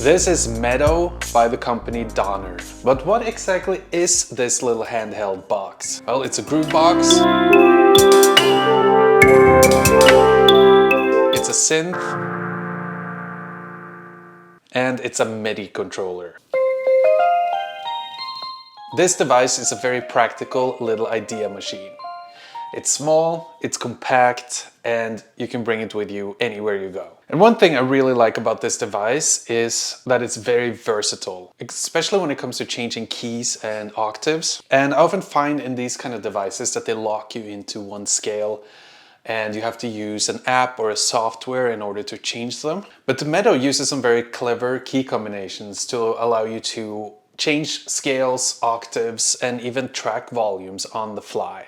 This is Medo by the company Donner. But what exactly is this little handheld box? Well, it's a groovebox. It's a synth. And it's a MIDI controller. This device is a very practical little idea machine. It's small, it's compact, and you can bring it with you anywhere you go. And one thing I really like about this device is that it's very versatile, especially when it comes to changing keys and octaves. And I often find in these kind of devices that they lock you into one scale and you have to use an app or a software in order to change them. But the Medo uses some very clever key combinations to allow you to change scales, octaves, and even track volumes on the fly.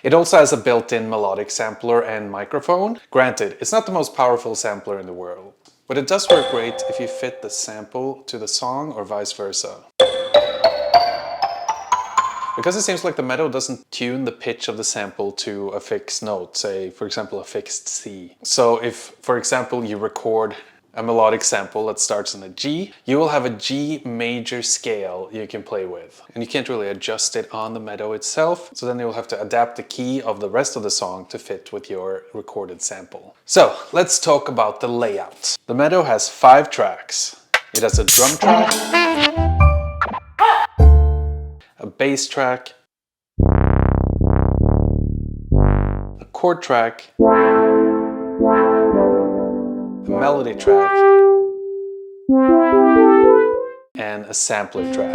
It also has a built-in melodic sampler and microphone. Granted, it's not the most powerful sampler in the world, but it does work great if you fit the sample to the song or vice versa. Because it seems like the Medo doesn't tune the pitch of the sample to a fixed note, say for example a fixed C. So if, for example, you record a melodic sample that starts in a G, you will have a G major scale you can play with. And you can't really adjust it on the Medo itself, so then you'll have to adapt the key of the rest of the song to fit with your recorded sample. So let's talk about the layout. The Medo has 5 tracks. It has a drum track, a bass track, a chord track, a melody track, and a sampler track.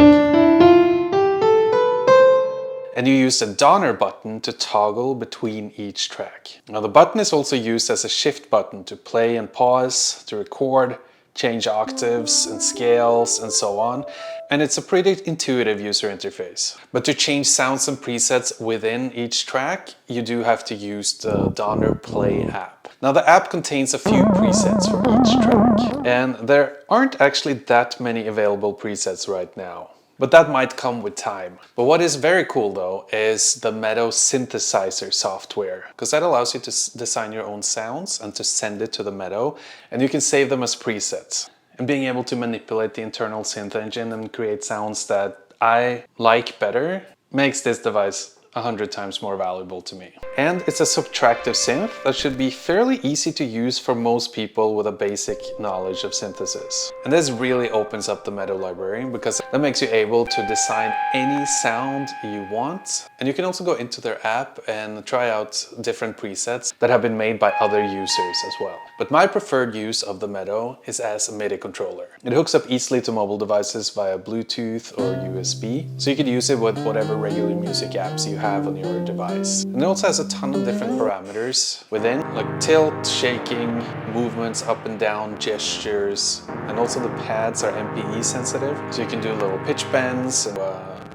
And you use the Donner button to toggle between each track. Now the button is also used as a shift button to play and pause, to record, change octaves and scales and so on. And it's a pretty intuitive user interface. But to change sounds and presets within each track, you do have to use the Donner Play app. Now the app contains a few presets for each track, and there aren't actually that many available presets right now. But that might come with time. But what is very cool though is the Medo synthesizer software, because that allows you to design your own sounds and to send it to the Medo, and you can save them as presets. And being able to manipulate the internal synth engine and create sounds that I like better makes this device 100 times more valuable to me. And it's a subtractive synth that should be fairly easy to use for most people with a basic knowledge of synthesis. And this really opens up the Medo library because that makes you able to design any sound you want. And you can also go into their app and try out different presets that have been made by other users as well. But my preferred use of the Medo is as a MIDI controller. It hooks up easily to mobile devices via Bluetooth or USB, so you could use it with whatever regular music apps you have on your device. And it also has a ton of different parameters within, like tilt, shaking, movements up and down, gestures, and also the pads are MPE sensitive, so you can do little pitch bends, and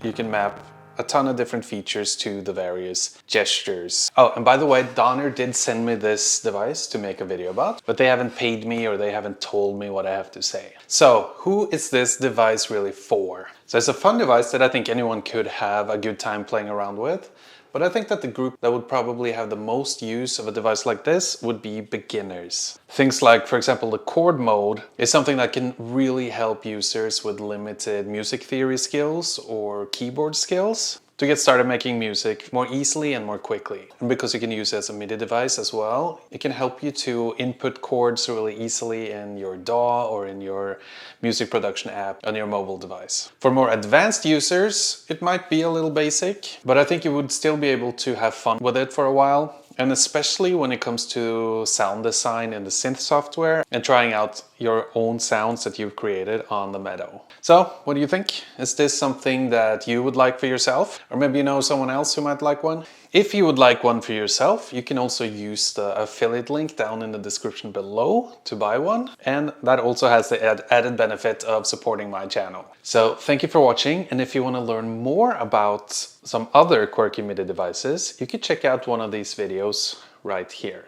you can map a ton of different features to the various gestures. Oh, and by the way, Donner did send me this device to make a video about, but they haven't paid me or they haven't told me what I have to say. So, who is this device really for? So it's a fun device that I think anyone could have a good time playing around with. But I think that the group that would probably have the most use of a device like this would be beginners. Things like, for example, the chord mode is something that can really help users with limited music theory skills or keyboard skills to get started making music more easily and more quickly. And because you can use it as a MIDI device as well, it can help you to input chords really easily in your DAW or in your music production app on your mobile device. For more advanced users, it might be a little basic, but I think you would still be able to have fun with it for a while. And especially when it comes to sound design in the synth software and trying out your own sounds that you've created on the Medo. So, what do you think? Is this something that you would like for yourself? Or maybe you know someone else who might like one? If you would like one for yourself, you can also use the affiliate link down in the description below to buy one. And that also has the added benefit of supporting my channel. So thank you for watching. And if you want to learn more about some other quirky MIDI devices, you can check out one of these videos right here.